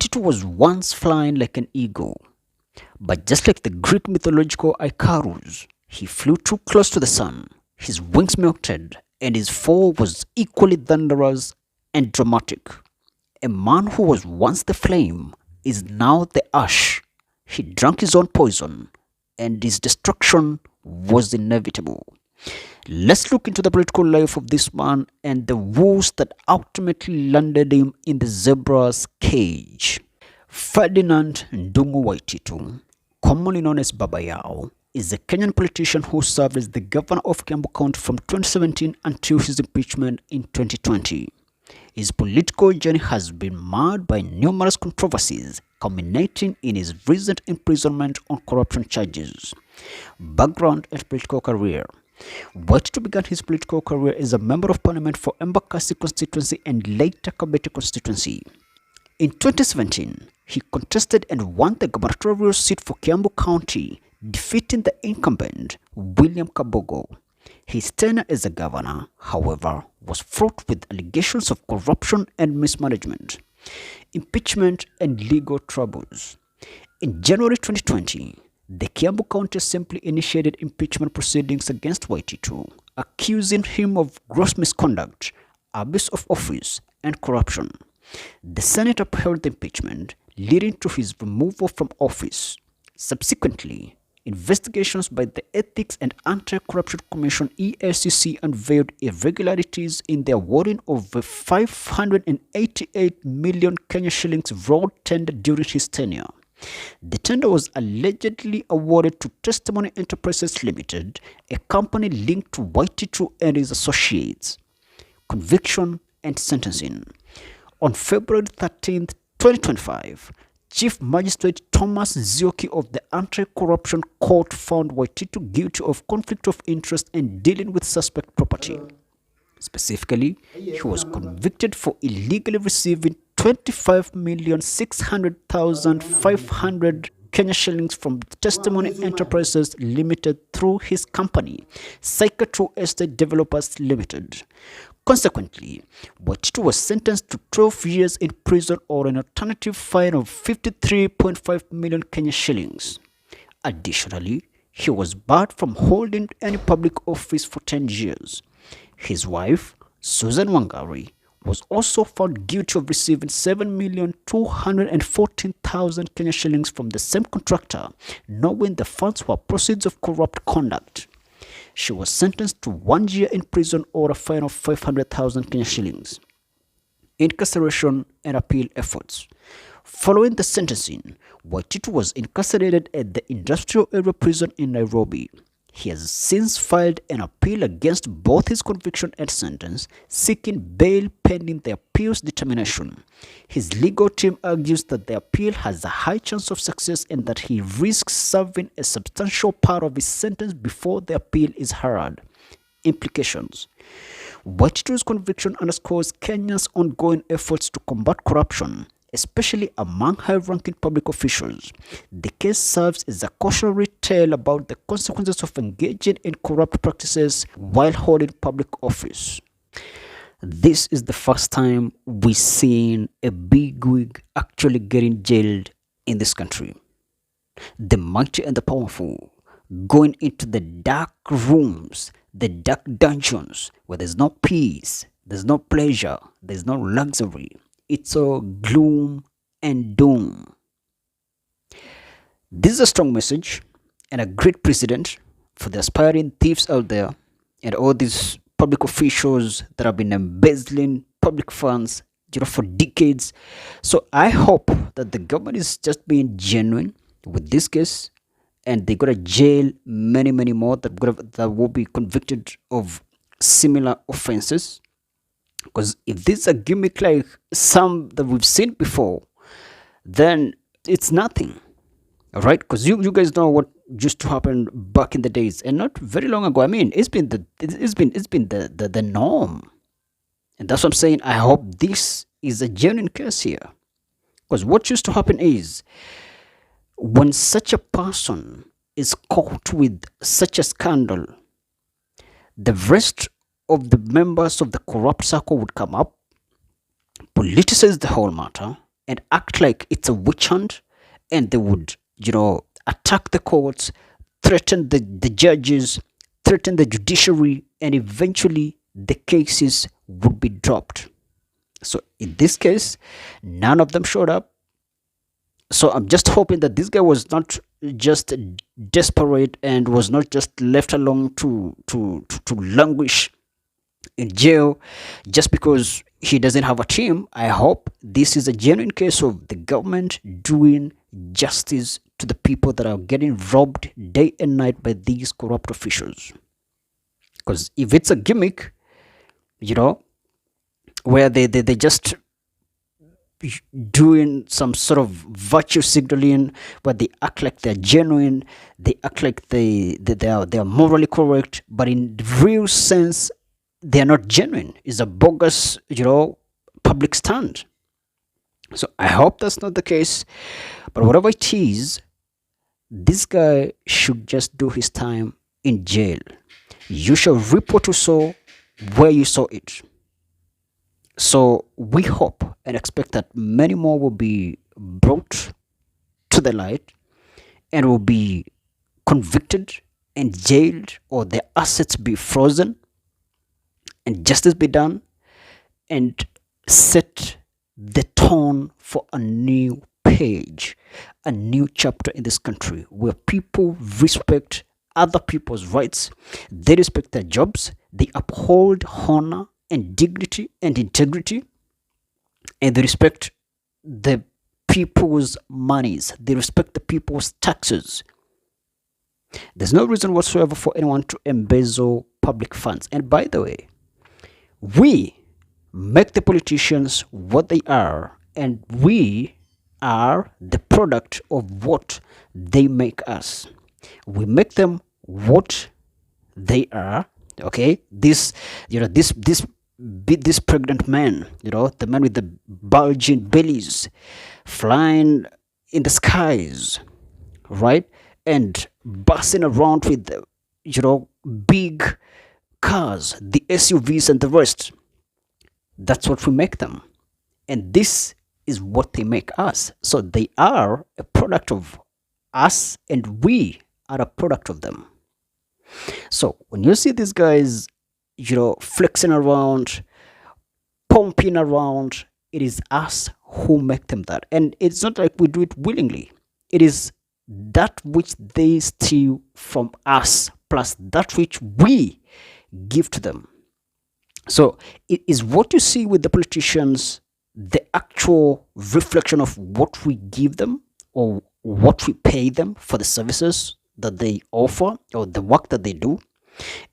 Waititu was once flying like an eagle, but just like the Greek mythological Icarus, he flew too close to the sun, his wings melted, and his fall was equally thunderous and dramatic. A man who was once the flame is now the ash. He drank his own poison, and his destruction was inevitable. Let's look into the political life of this man and the woes that ultimately landed him in the zebra's cage. Ferdinand Waititu, commonly known as Baba Yao, is a Kenyan politician who served as the governor of Kiambu County from 2017 until his impeachment in 2020. His political journey has been marred by numerous controversies, culminating in his recent imprisonment on corruption charges. Background and political career. Waititu began his political career as a member of parliament for Embakasi constituency and later Kabete constituency. In 2017, he contested and won the gubernatorial seat for Kiambu County, defeating the incumbent William Kabogo. His tenure as a governor, however, was fraught with allegations of corruption and mismanagement, impeachment, and legal troubles. In January 2020, the Kiambu County Assembly initiated impeachment proceedings against Waititu, accusing him of gross misconduct, abuse of office, and corruption. The Senate upheld the impeachment, leading to his removal from office. Subsequently, investigations by the Ethics and Anti-Corruption Commission (EACC) unveiled irregularities in the awarding of 588 million Kenya shillings road tender during his tenure. The tender was allegedly awarded to Testimony Enterprises Limited, a company linked to Waititu and his associates. Conviction and sentencing. On February 13, 2025, Chief Magistrate Thomas Nzioki of the Anti-Corruption Court found Waititu guilty of conflict of interest and dealing with suspect property. Specifically, he was convicted for illegally receiving 25,600,500 Kenya shillings from Testimony Enterprises Limited through his company, Psychiatry Estate Developers Limited. Consequently, Waititu was sentenced to 12 years in prison or an alternative fine of 53.5 million Kenya shillings. Additionally, he was barred from holding any public office for 10 years. His wife, Susan Wangari, was also found guilty of receiving 7,214,000 Kenya shillings from the same contractor, knowing the funds were proceeds of corrupt conduct. She was sentenced to 1 year in prison or a fine of 500,000 Kenya shillings. Incarceration and appeal efforts. Following the sentencing, Waititu was incarcerated at the Industrial Area Prison in Nairobi. He has since filed an appeal against both his conviction and sentence, seeking bail pending the appeal's determination. His legal team argues that the appeal has a high chance of success and that he risks serving a substantial part of his sentence before the appeal is heard. Implications. Waititu's conviction underscores Kenya's ongoing efforts to combat corruption, especially among high-ranking public officials. The case serves as a cautionary tale about the consequences of engaging in corrupt practices while holding public office. This is the first time we've seen a bigwig actually getting jailed in this country. The mighty and the powerful going into the dark rooms, the dark dungeons, where there's no peace, there's no pleasure, there's no luxury. It's all gloom and doom. This is a strong message and a great precedent for the aspiring thieves out there and all these public officials that have been embezzling public funds, for decades. So I hope that the government is just being genuine with this case, and they're gonna jail many more that will be convicted of similar offenses. Because if this is a gimmick like some that we've seen before, then it's nothing. All right, because you guys know what used to happen back in the days, and not very long ago. I mean, it's been the norm, and that's what I'm saying. I hope this is a genuine case here, because what used to happen is when such a person is caught with such a scandal, the rest of the members of the corrupt circle would come up, politicize the whole matter, and act like it's a witch hunt, and they would, attack the courts, threaten the judges, threaten the judiciary, and eventually the cases would be dropped. So in this case, none of them showed up. So I'm just hoping that this guy was not just desperate and was not just left alone to languish in jail just because he doesn't have a team. I hope this is a genuine case of the government doing justice to the people that are getting robbed day and night by these corrupt officials. Because if it's a gimmick, you know, where they just doing some sort of virtue signaling where they act like they're genuine, they act like they are morally correct, but in the real sense they are not genuine. It's a bogus, public stand. So I hope that's not the case, but whatever it is, this guy should just do his time in jail. You shall reap what you sow where you saw it. So we hope and expect that many more will be brought to the light and will be convicted and jailed, or their assets be frozen and justice be done, and set the tone for a new page, a new chapter in this country where people respect other people's rights, they respect their jobs, they uphold honor and dignity and integrity, and they respect the people's monies, they respect the people's taxes. There's no reason whatsoever for anyone to embezzle public funds. And by the way, we make the politicians what they are, and we are the product of what they make us. We make them what they are. Okay, this pregnant man, the man with the bulging bellies, flying in the skies, right, and bussing around with big cars, the SUVs and the rest. That's what we make them, and this is what they make us. So they are a product of us, and we are a product of them. So when you see these guys, flexing around, pumping around, it is us who make them that. And it's not like we do it willingly. It is that which they steal from us, plus that which we give to them. So it is what you see with the politicians, the actual reflection of what we give them or what we pay them for the services that they offer or the work that they do.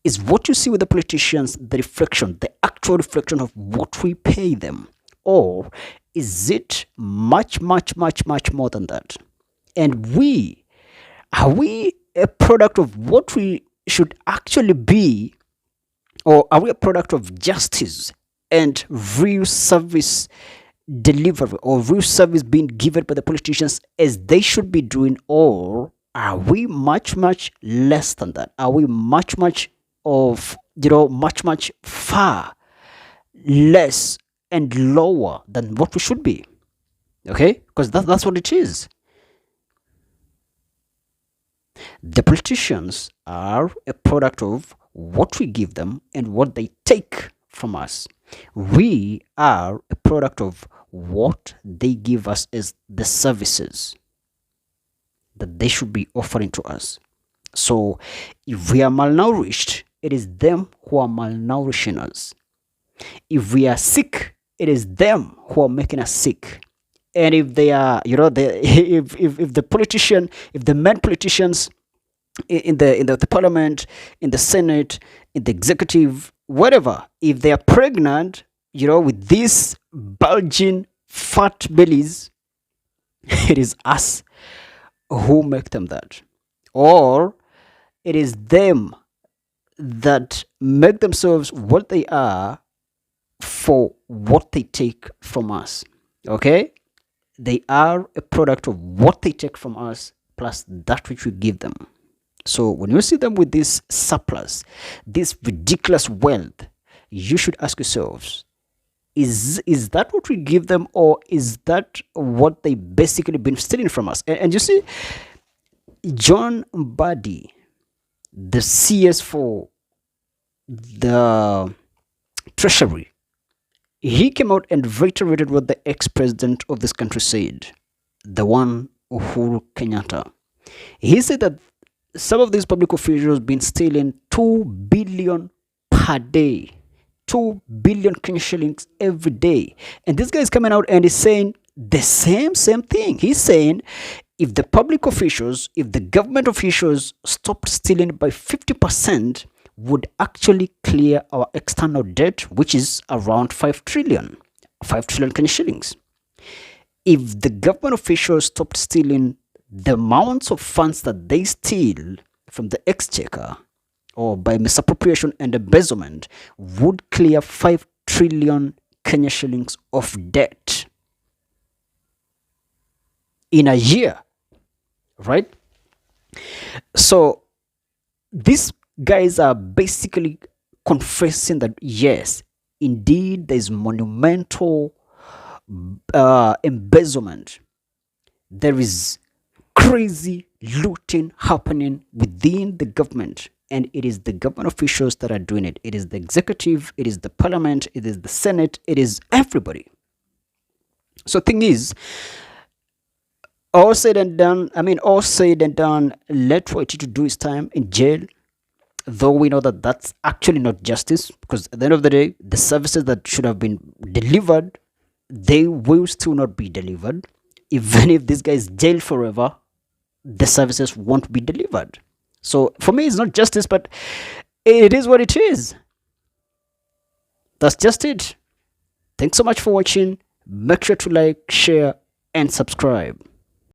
Is what you see with the politicians the reflection, the actual reflection of what we pay them? Or is it much, much, much, much more than that? And are we a product of what we should actually be, or are we a product of justice and real service delivery, or real service being given by the politicians as they should be doing? Or are we much, much less than that? Are we much, much far less and lower than what we should be? Okay, because that's what it is. The politicians are a product of what we give them and what they take from us. We are a product of what they give us as the services that they should be offering to us. So if we are malnourished, it is them who are malnourishing us. If we are sick, it is them who are making us sick. And if they are, if the men politicians in the parliament, in the senate, in the executive, whatever, if they are pregnant, with these bulging fat bellies, it is us who make them that. Or it is them that make themselves what they are for what they take from us. Okay, they are a product of what they take from us plus that which we give them. So when you see them with this surplus, this ridiculous wealth, you should ask yourselves, Is that what we give them, or is that what they basically been stealing from us? And you see, John Mbadi, the CS for the Treasury, he came out and reiterated what the ex-president of this country said, the one Uhuru Kenyatta. He said that some of these public officials been stealing 2 billion per day, 2 billion Kenya shillings every day. And this guy is coming out and is saying the same thing. He's saying if the public officials, if the government officials stopped stealing by 50%, would actually clear our external debt, which is around 5 trillion Kenya shillings. If the government officials stopped stealing the amounts of funds that they steal from the exchequer or by misappropriation and embezzlement, would clear 5 trillion Kenya shillings of debt in a year, right? So these guys are basically confessing that yes, indeed, there's monumental embezzlement. There is crazy looting happening within the government, and it is the government officials that are doing it. It is the executive, it is the parliament, it is the senate, it is everybody. So thing is, all said and done, let Waititu do his time in jail, though we know that that's actually not justice, because at the end of the day, the services that should have been delivered, they will still not be delivered. Even if this guy is jailed forever, the services won't be delivered. So for me, it's not justice, but it is what it is. That's just it. Thanks so much for watching. Make sure to like, share, and subscribe.